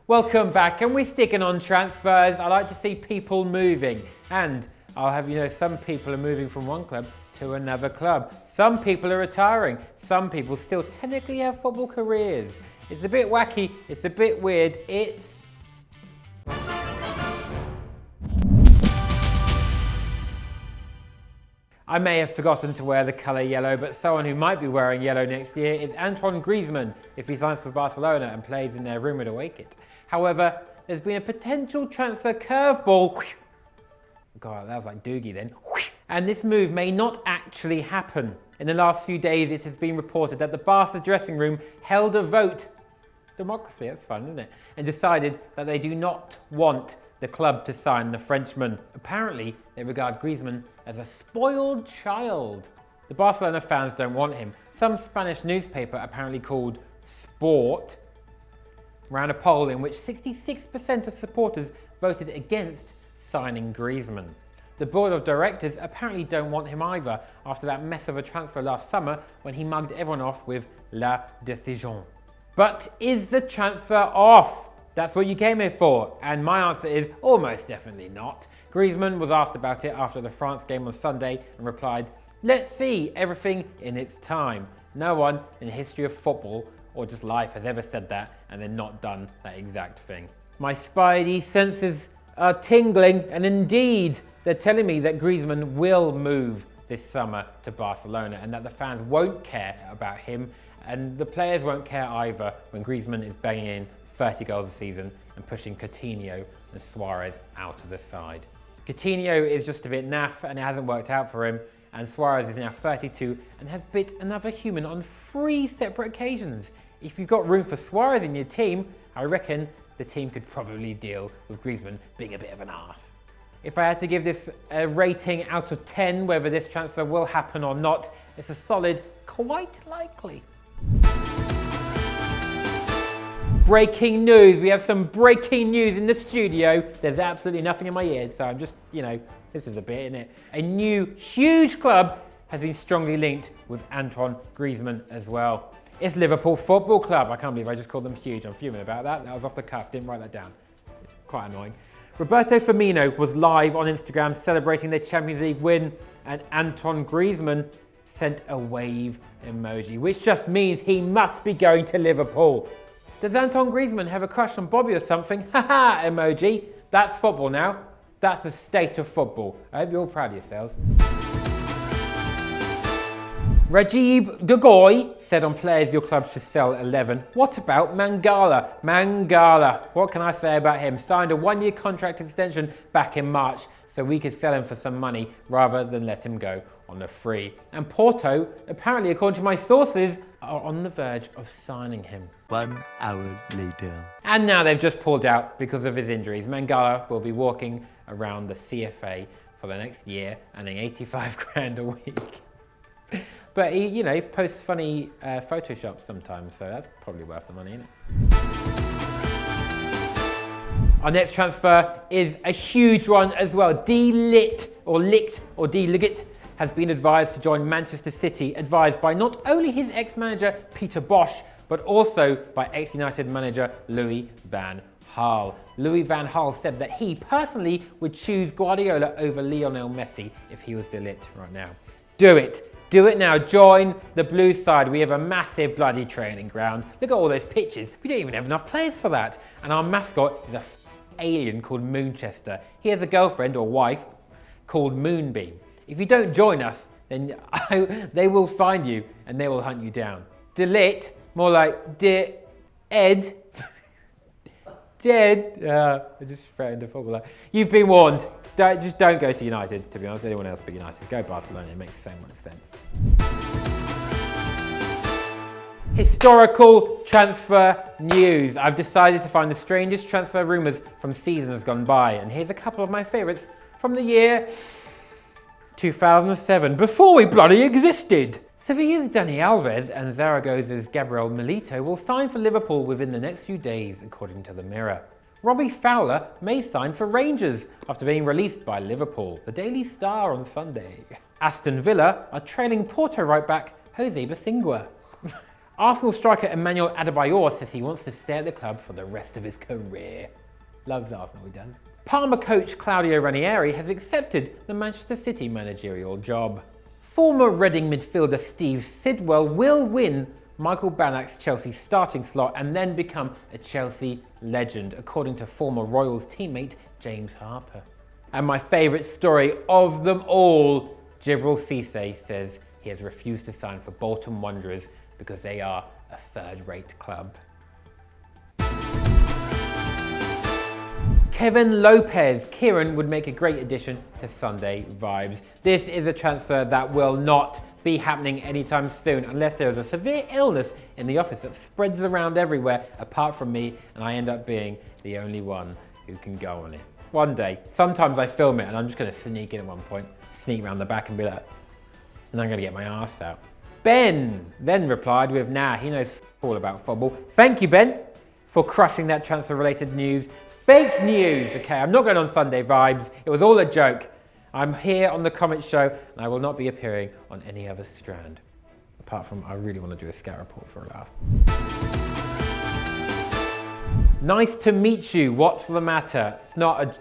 Welcome back, and we're sticking on transfers. I like to see people moving, and I'll have you know some people are moving from one club to another club. Some people are retiring. Some people still technically have football careers. It's a bit wacky, it's a bit weird. I may have forgotten to wear the colour yellow, but someone who might be wearing yellow next year is Antoine Griezmann if he signs for Barcelona and plays in their rumoured away kit. However, there's been a potential transfer curveball. God, that was like Doogie then. And this move may not actually happen. In the last few days, it has been reported that the Barca dressing room held a vote. Democracy, that's fun, isn't it? And decided that they do not want the club to sign the Frenchman. Apparently, they regard Griezmann as a spoiled child. The Barcelona fans don't want him. Some Spanish newspaper, apparently called Sport, ran a poll in which 66% of supporters voted against signing Griezmann. The board of directors apparently don't want him either after that mess of a transfer last summer when he mugged everyone off with La Décision. But is the transfer off? That's what you came here for, and my answer is almost definitely not. Griezmann was asked about it after the France game on Sunday and replied, "Let's see, everything in its time." No one in the history of football or just life has ever said that and then not done that exact thing. My spidey senses are tingling, and indeed, they're telling me that Griezmann will move this summer to Barcelona and that the fans won't care about him and the players won't care either when Griezmann is banging in 30 goals a season and pushing Coutinho and Suarez out of the side. Coutinho is just a bit naff and it hasn't worked out for him, and Suarez is now 32 and has bit another human on 3 separate occasions. If you've got room for Suarez in your team, I reckon the team could probably deal with Griezmann being a bit of an arse. If I had to give this a rating out of 10, whether this transfer will happen or not, it's a solid quite likely. Breaking news. We have some breaking news in the studio. There's absolutely nothing in my ears, so I'm just, this is a bit, isn't it? A new huge club has been strongly linked with Antoine Griezmann as well. It's Liverpool Football Club. I can't believe I just called them huge. I'm fuming about that. That was off the cuff. Didn't write that down. Quite annoying. Roberto Firmino was live on Instagram celebrating their Champions League win, and Antoine Griezmann sent a wave emoji, which just means he must be going to Liverpool. Does Antoine Griezmann have a crush on Bobby or something? Haha emoji. That's football now. That's the state of football. I hope you're all proud of yourselves. Rajib Gogoi said on Players Your Club should sell 11. What about Mangala? Mangala, what can I say about him? Signed a 1-year contract extension back in March so we could sell him for some money rather than let him go on a free. And Porto, apparently according to my sources, are on the verge of signing him. 1 hour later. And now they've just pulled out because of his injuries. Mangala will be walking around the CFA for the next year, earning 85 grand a week. But he, posts funny Photoshops sometimes, so that's probably worth the money, isn't it? Our next transfer is a huge one as well. Ligt has been advised to join Manchester City, advised by not only his ex-manager Peter Bosz, but also by ex-United manager Louis van Gaal. Louis van Gaal said that he personally would choose Guardiola over Lionel Messi if he was De Ligt right now. Do it. Do it now. Join the blue side. We have a massive bloody training ground. Look at all those pitches. We don't even have enough players for that. And our mascot is a alien called Moonchester. He has a girlfriend or wife called Moonbeam. If you don't join us, then they will find you and they will hunt you down. De Ligt, more like Ed. Dead. I just threatened a footballer. You've been warned. Just don't go to United, to be honest. Anyone else but United. Go Barcelona. It makes so much sense. Historical transfer news. I've decided to find the strangest transfer rumours from seasons gone by. And here's a couple of my favourites from the year 2007, before we bloody existed. Sevilla's Dani Alves and Zaragoza's Gabriel Milito will sign for Liverpool within the next few days, according to the Mirror. Robbie Fowler may sign for Rangers after being released by Liverpool, the Daily Star on Sunday. Aston Villa are trailing Porto right-back Jose Bosingua. Arsenal striker Emmanuel Adebayor says he wants to stay at the club for the rest of his career. Loves Arsenal, he does. Parma coach Claudio Ranieri has accepted the Manchester City managerial job. Former Reading midfielder Steve Sidwell will win Michael Banach's Chelsea starting slot and then become a Chelsea legend, according to former Royals teammate James Harper. And my favourite story of them all, Djibril Cissé says he has refused to sign for Bolton Wanderers because they are a third-rate club. Kevin Lopez. Kieran would make a great addition to Sunday Vibes. This is a transfer that will not be happening anytime soon unless there is a severe illness in the office that spreads around everywhere apart from me and I end up being the only one who can go on it. One day, sometimes I film it and I'm just going to sneak in at one point, sneak around the back and be like, and I'm going to get my arse out. Ben then replied with, nah, he knows all about football. Thank you, Ben, for crushing that transfer-related news. Fake news, okay, I'm not going on Sunday Vibes. It was all a joke. I'm here on the comment show and I will not be appearing on any other strand. Apart from I really want to do a scout report for a laugh. Nice to meet you, what's the matter? It's not a,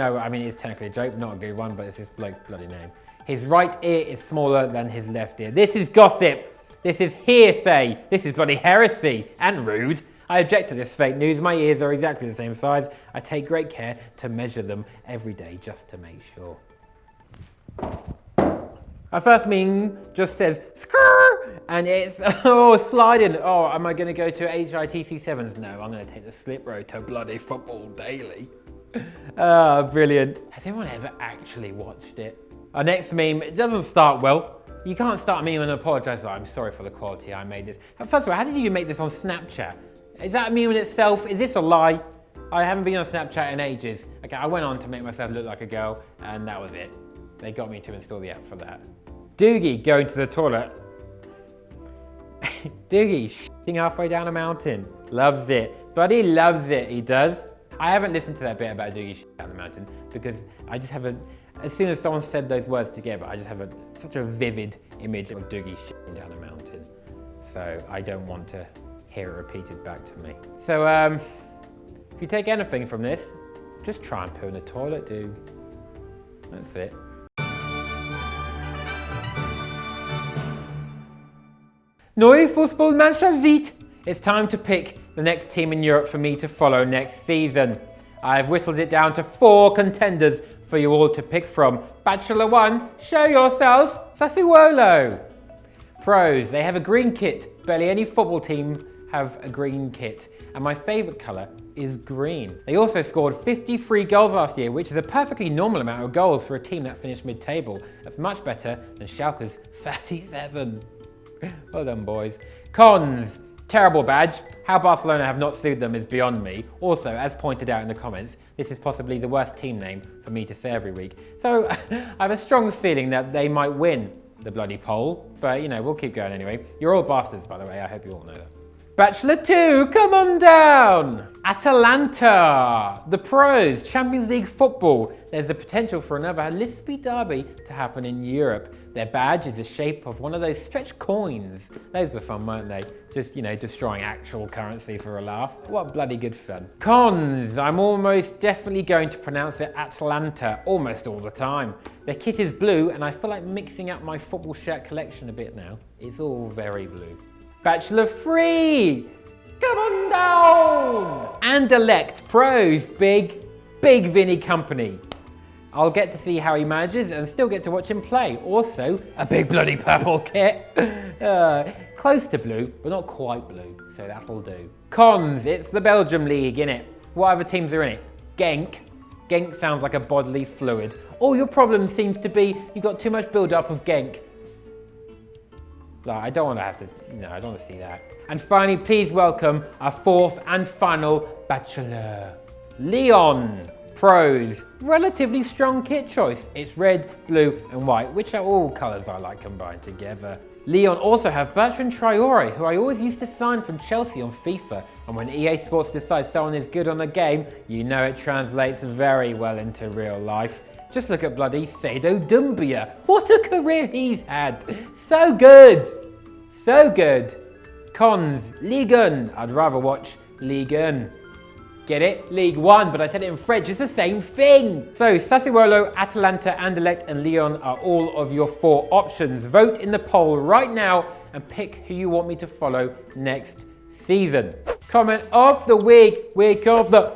I mean it's technically a joke, not a good one, but it's his bloody name. His right ear is smaller than his left ear. This is gossip. This is hearsay. This is bloody heresy and rude. I object to this fake news. My ears are exactly the same size. I take great care to measure them every day just to make sure. Our first meme just says skrrr, and it's sliding. Oh, am I going to go to HITC 7s? No, I'm going to take the slip road to bloody Football Daily. Brilliant. Has anyone ever actually watched it? Our next meme, it doesn't start well. You can't start a meme and apologise. Like, I'm sorry for the quality I made this. First of all, how did you make this on Snapchat? Is that a meme in itself? Is this a lie? I haven't been on Snapchat in ages. Okay, I went on to make myself look like a girl, and that was it. They got me to install the app for that. Doogie going to the toilet. Doogie shitting halfway down a mountain. Loves it. Buddy loves it, he does. I haven't listened to that bit about Doogie shitting down the mountain because I just have as soon as someone said those words together, I just have such a vivid image of Doogie shitting down a mountain. So I don't want to hear it repeated back to me. So if you take anything from this, just try and poo in the toilet, Doog. That's it. Neue Fußballmannschaft. It's time to pick the next team in Europe for me to follow next season. I've whittled it down to 4 contenders for you all to pick from. Bachelor 1, show yourself, Sassuolo. Pros, they have a green kit. Barely any football team have a green kit. And my favourite colour is green. They also scored 53 goals last year, which is a perfectly normal amount of goals for a team that finished mid-table. That's much better than Schalke's 37. Well done, boys. Cons. Terrible badge. How Barcelona have not sued them is beyond me. Also, as pointed out in the comments, this is possibly the worst team name for me to say every week. So I have a strong feeling that they might win the bloody poll. But, we'll keep going anyway. You're all bastards, by the way. I hope you all know that. Bachelor 2, come on down! Atalanta, the pros, Champions League football. There's the potential for another lispy derby to happen in Europe. Their badge is the shape of one of those stretched coins. Those were fun, weren't they? Just, destroying actual currency for a laugh. What bloody good fun. Cons, I'm almost definitely going to pronounce it Atlanta almost all the time. Their kit is blue and I feel like mixing up my football shirt collection a bit now. It's all very blue. Bachelor 3, come on down! And Ligt, pros, big Vinny company. I'll get to see how he manages and still get to watch him play. Also, a big bloody purple kit. Close to blue, but not quite blue, so that'll do. Cons, it's the Belgium League, innit? What other teams are in it? Genk. Genk sounds like a bodily fluid. All your problem seems to be you got too much build-up of Genk. I don't want to have to, I don't want to see that. And finally, please welcome our 4th and final bachelor. Lyon, pros, relatively strong kit choice. It's red, blue and white, which are all colours I like combined together. Lyon also have Bertrand Traoré, who I always used to sign from Chelsea on FIFA. And when EA Sports decides someone is good on a game, it translates very well into real life. Just look at bloody Seydou Doumbia. What a career he's had. So good. So good. Cons, Ligue 1. I'd rather watch Ligue 1. Get it? League One, but I said it in French, it's the same thing. So Sassuolo, Atalanta, Anderlecht and Lyon are all of your 4 options. Vote in the poll right now and pick who you want me to follow next season. Comment of the week of the...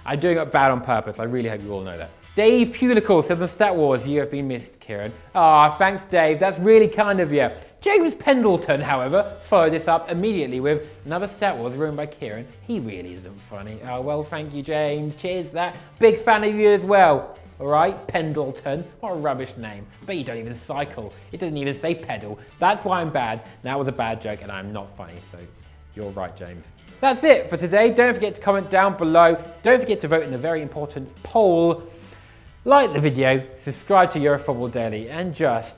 I'm doing it bad on purpose, I really hope you all know that. Dave Pulical says on Stat Wars, you have been missed, Kieran. Ah, thanks Dave, that's really kind of you. James Pendleton, however, followed this up immediately with another Stat Wars ruined by Kieran. He really isn't funny. Oh, well, thank you, James. Cheers, that. Big fan of you as well. All right, Pendleton. What a rubbish name. But you don't even cycle. It doesn't even say pedal. That's why I'm bad. That was a bad joke and I'm not funny, so you're right, James. That's it for today. Don't forget to comment down below. Don't forget to vote in the very important poll. Like the video, subscribe to Eurofootball Daily, and just